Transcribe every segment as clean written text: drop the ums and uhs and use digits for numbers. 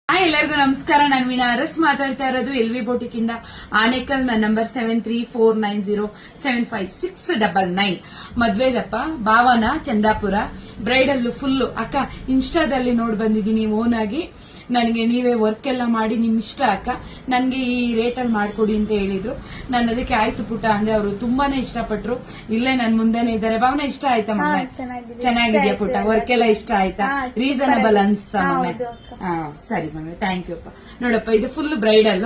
ಎಲ್ಲರಿಗೂ ನಮಸ್ಕಾರ. ನಾನು ಮೀನಾ ಅರಸ್ ಮಾತಾಡ್ತಾ ಇರೋದು ಎಲ್ವಿ ಬೋಟಿಕ್ ಇಂದ. ಆನೇಕಲ್. ನನ್ನ ನಂಬರ್ 7349075699. ಮದ್ವೆದಪ್ಪ ಭಾವನ ಚಂದಾಪುರ ಬ್ರೈಡಲ್ ಫುಲ್ ಅಕ್ಕ. ಇನ್ಸ್ಟಾದಲ್ಲಿ ನೋಡ್ ಬಂದಿದ್ದೀನಿ ಓನ್ ಆಗಿ. ನನಗೆ ನೀವೇ ವರ್ಕ್ ಎಲ್ಲ ಮಾಡಿ ನಿಮ್ ಇಷ್ಟ ಅಕ್ಕ, ನನ್ಗೆ ಈ ರೇಟ್ ಅಲ್ಲಿ ಮಾಡ್ಕೊಡಿ ಅಂತ ಹೇಳಿದ್ರು. ನಾನು ಅದಕ್ಕೆ ಆಯ್ತು ಪುಟ್ಟ ಅಂದೆ. ಅವರು ತುಂಬಾನೇ ಇಷ್ಟಪಟ್ರು. ಇಲ್ಲೇ ನನ್ ಮುಂದೆನೆ ಇದ್ದಾರೆ. ಭಾವನ ಇಷ್ಟ ಆಯ್ತಾ ಮಮ್ಮಿ? ಚೆನ್ನಾಗಿದ್ಯಾ ಪುಟ್ಟ? ವರ್ಕ್ ಎಲ್ಲ ಇಷ್ಟ ಆಯ್ತಾ? ರೀಸನಬಲ್ ಅನ್ಸ್ತಾ ಮಮ್ಮಿ? ಸರಿ ಮಮ್ಮಿ, ಥ್ಯಾಂಕ್ ಯು ಅಪ್ಪ. ನೋಡಪ್ಪ, ಇದು ಫುಲ್ ಬ್ರೈಡಲ್.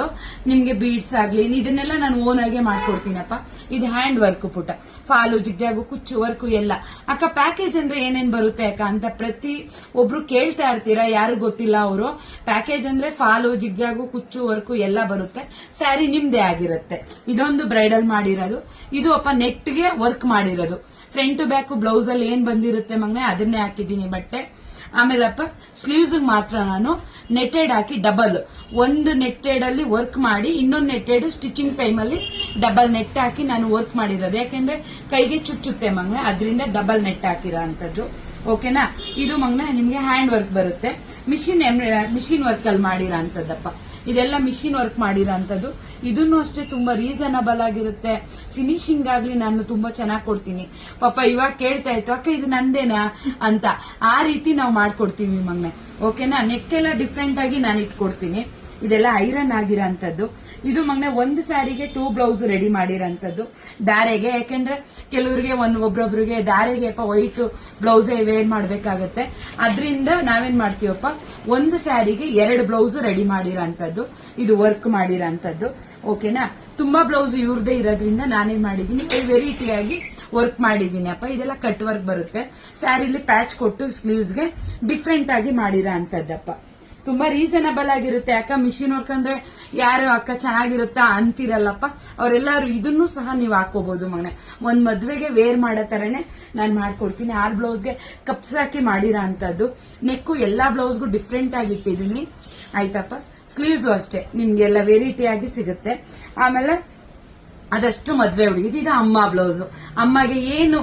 ನಿಮ್ಗೆ ಬೀಡ್ಸ್ ಆಗ್ಲಿ ಇದನ್ನೆಲ್ಲ ನಾನು ಓನ್ ಆಗಿ ಮಾಡ್ಕೊಡ್ತೀನಪ್ಪ. ಇದು ಹ್ಯಾಂಡ್ ವರ್ಕ್ ಪುಟ್ಟ. ಫಾಲು, ಜಿಗ್ಜಾಗು, ಕುಚ್ಚು ವರ್ಕ್ ಎಲ್ಲ. ಅಕ್ಕ ಪ್ಯಾಕೇಜ್ ಅಂದ್ರೆ ಏನೇನ್ ಬರುತ್ತೆ ಅಕ್ಕ ಅಂತ ಪ್ರತಿ ಒಬ್ರು ಕೇಳ್ತಾ ಇರ್ತೀರಾ, ಯಾರು ಗೊತ್ತಿಲ್ಲ ಅವರು. ಪ್ಯಾಕೇಜ್ ಅಂದ್ರೆ ಫಾಲು, ಜಿಗ್ಜಾಗು, ಕುಚ್ಚು ವರ್ಕು ಎಲ್ಲ ಬರುತ್ತೆ. ಸ್ಯಾರಿ ನಿಮ್ದೇ ಆಗಿರುತ್ತೆ. ಇದೊಂದು ಬ್ರೈಡಲ್ ಮಾಡಿರೋದು. ಇದು ಅಪ್ಪ ನೆಟ್ಗೆ ವರ್ಕ್ ಮಾಡಿರೋದು. ಫ್ರಂಟ್ ಟು ಬ್ಯಾಕ್ ಬ್ಲೌಸ್ ಅಲ್ಲಿ ಏನ್ ಬಂದಿರುತ್ತೆ ಮಗನೆ ಅದನ್ನೇ ಹಾಕಿದ್ದೀನಿ ಬಟ್ಟೆ. ಆಮೇಲಪ್ಪ ಸ್ಲೀವ್ಸ್ ಮಾತ್ರ ನಾನು ನೆಟ್ಟೆಡ್ ಹಾಕಿ ಡಬಲ್, ಒಂದು ನೆಟ್ಟೆಡ್ ಅಲ್ಲಿ ವರ್ಕ್ ಮಾಡಿ ಇನ್ನೊಂದು ನೆಟ್ಟೆಡ್ ಸ್ಟಿಚಿಂಗ್ ಟೈಮ್ ಅಲ್ಲಿ ಡಬಲ್ ನೆಟ್ ಹಾಕಿ ನಾನು ವರ್ಕ್ ಮಾಡಿರೋದು. ಯಾಕೆಂದ್ರೆ ಕೈಗೆ ಚುಚ್ಚುತ್ತೆ ಮಗನೆ, ಅದರಿಂದ ಡಬಲ್ ನೆಟ್ ಹಾಕಿರೋ ಅಂತದ್ದು. ಓಕೆನಾ? ಇದು ಮಗನ ನಿಮ್ಗೆ ಹ್ಯಾಂಡ್ ವರ್ಕ್ ಬರುತ್ತೆ. ಮಿಷಿನ್ ವರ್ಕ್ ಅಲ್ಲಿ ಮಾಡಿರೋ ಅಂತದ್ದಪ್ಪ. ಇದೆಲ್ಲ ಮಿಷಿನ್ ವರ್ಕ್ ಮಾಡಿರೋ ಅಂತದ್ದು. ಇದನ್ನು ಅಷ್ಟೇ ತುಂಬಾ ರೀಸನಬಲ್ ಆಗಿರುತ್ತೆ. ಫಿನಿಶಿಂಗ್ ಆಗ್ಲಿ ನಾನು ತುಂಬಾ ಚೆನ್ನಾಗಿ ಕೊಡ್ತೀನಿ. ಪಾಪ ಇವಾಗ ಕೇಳ್ತಾ ಇತ್ತು, ಅಕ್ಕ ಇದು ನಂದೇನಾ ಅಂತ. ಆ ರೀತಿ ನಾವು ಮಾಡ್ಕೊಡ್ತೀವಿ ಮಗ್ನೆ. ಓಕೆನಾ? ನೆಕ್ ಎಲ್ಲ ಡಿಫ್ರೆಂಟ್ ಆಗಿ ನಾನು ಇಟ್ಕೊಡ್ತೀನಿ. ಇದೆಲ್ಲ ಐರನ್ ಆಗಿರೋಂಥದ್ದು. ಇದು ಮಗನೆ ಒಂದು ಸ್ಯಾರಿಗೆ 2 ಬ್ಲೌಸ್ ರೆಡಿ ಮಾಡಿರೋಂಥದ್ದು ದಾರೆಗೆ. ಯಾಕೆಂದ್ರೆ ಕೆಲವರಿಗೆ ಒಬ್ರೊಬ್ರಿಗೆ ದಾರೆಗೆ ವೈಟ್ ಬ್ಲೌಸೇ ವೇರ್ ಮಾಡ್ಬೇಕಾಗತ್ತೆ. ಅದರಿಂದ ನಾವೇನ್ ಮಾಡ್ತೀವಪ್ಪ, ಒಂದು ಸ್ಯಾರಿಗೆ 2 ಬ್ಲೌಸ್ ರೆಡಿ ಮಾಡಿರೋಂಥದ್ದು. ಇದು ವರ್ಕ್ ಮಾಡಿರೋಂಥದ್ದು. ಓಕೆನಾ? ತುಂಬಾ ಬ್ಲೌಸ್ ಇವ್ರದೇ ಇರೋದ್ರಿಂದ ನಾನೇನ್ ಮಾಡಿದೀನಿ, ವೆರೈಟಿ ಆಗಿ ವರ್ಕ್ ಮಾಡಿದೀನಿ ಅಪ್ಪ. ಇದೆಲ್ಲ ಕಟ್ ವರ್ಕ್ ಬರುತ್ತೆ. ಸ್ಯಾರಿಲಿ ಪ್ಯಾಚ್ ಕೊಟ್ಟು ಸ್ಲೀವ್ಸ್ಗೆ ಡಿಫ್ರೆಂಟ್ ಆಗಿ ಮಾಡಿರೋ ಅಂತದ್ದಪ್ಪ. ತುಂಬಾ ರೀಸನಬಲ್ ಆಗಿರುತ್ತೆ ಅಕ್ಕ. ಮಿಷಿನ್ ವರ್ಕ್ ಅಂದ್ರೆ ಯಾರು ಅಕ್ಕ ಚೆನ್ನಾಗಿರುತ್ತಾ ಅಂತಿರಲ್ಲಪ್ಪ, ಅವರೆಲ್ಲರೂ ಇದನ್ನು ಸಹ ನೀವು ಹಾಕೋಬಹುದು ಮಗನೆ. ಒಂದ್ ಮದ್ವೆಗೆ ವೇರ್ ಮಾಡೋ ತರನೇ ನಾನು ಮಾಡ್ಕೊಡ್ತೀನಿ. 6 ಬ್ಲೌಸ್ಗೆ ಕಪ್ಸ್ ಹಾಕಿ ಮಾಡಿರೋ ಅಂತದ್ದು. ನೆಕ್ಕು ಎಲ್ಲಾ ಬ್ಲೌಸ್ಗೂ ಡಿಫ್ರೆಂಟ್ ಆಗಿ ಇಟ್ಟಿದ್ದೀನಿ. ಆಯ್ತಪ್ಪ? ಸ್ಲೀವ್ಸ್ ಅಷ್ಟೇ ನಿಮ್ಗೆಲ್ಲ ವೆರೈಟಿ ಆಗಿ ಸಿಗುತ್ತೆ. ಆಮೇಲೆ ಅದಷ್ಟು ಮದ್ವೆ ಹುಡುಗಿ. ಇದು ಅಮ್ಮ ಬ್ಲೌಸ್. ಅಮ್ಮಗೆ ಏನು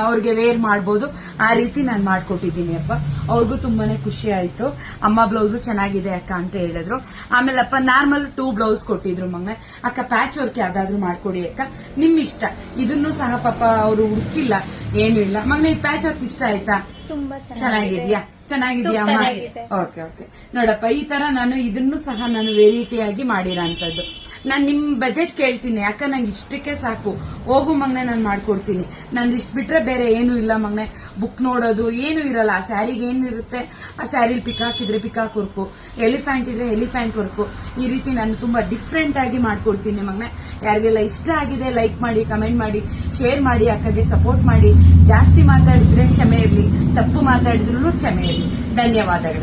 ಅವ್ರಿಗೆ ವೇರ್ ಮಾಡ್ಬೋದು ಆ ರೀತಿ ನಾನು ಮಾಡ್ಕೊಟ್ಟಿದ್ದೀನಿ ಅಪ್ಪ. ಅವ್ರಿಗೂ ತುಂಬಾನೇ ಖುಷಿ ಆಯ್ತು. ಅಮ್ಮ ಬ್ಲೌಸ್ ಚೆನ್ನಾಗಿದೆ ಅಕ್ಕ ಅಂತ ಹೇಳಿದ್ರು. ಆಮೇಲೆ ಅಪ್ಪ ನಾರ್ಮಲ್ 2 ಬ್ಲೌಸ್ ಕೊಟ್ಟಿದ್ರು ಮಗನೆ. ಅಕ್ಕ ಪ್ಯಾಚ್ ವರ್ಕ್ ಯಾವ್ದಾದ್ರು ಮಾಡ್ಕೊಡಿ ಅಕ್ಕ, ನಿಮ್ ಇಷ್ಟ. ಇದನ್ನು ಸಹ ಪಾಪ ಅವರು ಹುಡುಕಿಲ್ಲ, ಏನು ಇಲ್ಲ ಮಗನೆ. ಈ ಪ್ಯಾಚ್ ವರ್ಕ್ ಇಷ್ಟ ಆಯ್ತಾ? ಚೆನ್ನಾಗಿದ್ಯಾ? ಚೆನ್ನಾಗಿದ್ಯಾ ಅಮ್ಮ? Okay okay. ನೋಡಪ್ಪ, ಈ ತರ ನಾನು ಇದನ್ನು ಸಹ ನಾನು ವೆರೈಟಿ ಆಗಿ ಮಾಡಿರೋ ಅಂತದ್ದು. ನಾನ್ ನಿಮ್ ಬಜೆಟ್ ಕೇಳ್ತೀನಿ ಅಕ್ಕ, ನಂಗೆ ಇಷ್ಟಕ್ಕೆ ಸಾಕು ಹೋಗು ಮಗನೆ, ನಾನು ಮಾಡ್ಕೊಡ್ತೀನಿ. ನಂದು ಇಷ್ಟ ಬಿಟ್ರೆ ಬೇರೆ ಏನು ಇಲ್ಲ ಮಗನೆ. ಬುಕ್ ನೋಡೋದು ಏನು ಇರಲ್ಲ. ಆ ಸ್ಯಾರಿಗೆ ಏನಿರುತ್ತೆ ಆ ಸ್ಯಾರಿಲಿ ಪಿಕಾಕ್ ಇದ್ರೆ ಪಿಕಾಕ್ ವರ್ಕು, ಎಲಿಫ್ಯಾಂಟ್ ಇದ್ರೆ ಎಲಿಫ್ಯಾಂಟ್ ವರ್ಕು. ಈ ರೀತಿ ನಾನು ತುಂಬಾ ಡಿಫ್ರೆಂಟ್ ಆಗಿ ಮಾಡ್ಕೊಡ್ತೀನಿ ಮಗನೆ. ಯಾರಿಗೆಲ್ಲ ಇಷ್ಟ ಆಗಿದೆ ಲೈಕ್ ಮಾಡಿ, ಕಮೆಂಟ್ ಮಾಡಿ, ಶೇರ್ ಮಾಡಿ, ಅಕ್ಕಗೆ ಸಪೋರ್ಟ್ ಮಾಡಿ. ಜಾಸ್ತಿ ಮಾತಾಡಿದ್ರೆ ಕ್ಷಮೆ ಇರಲಿ, ತಪ್ಪು ಮಾತಾಡಿದ್ರು ಕ್ಷಮೆ ಇರಲಿ. ಧನ್ಯವಾದಗಳು.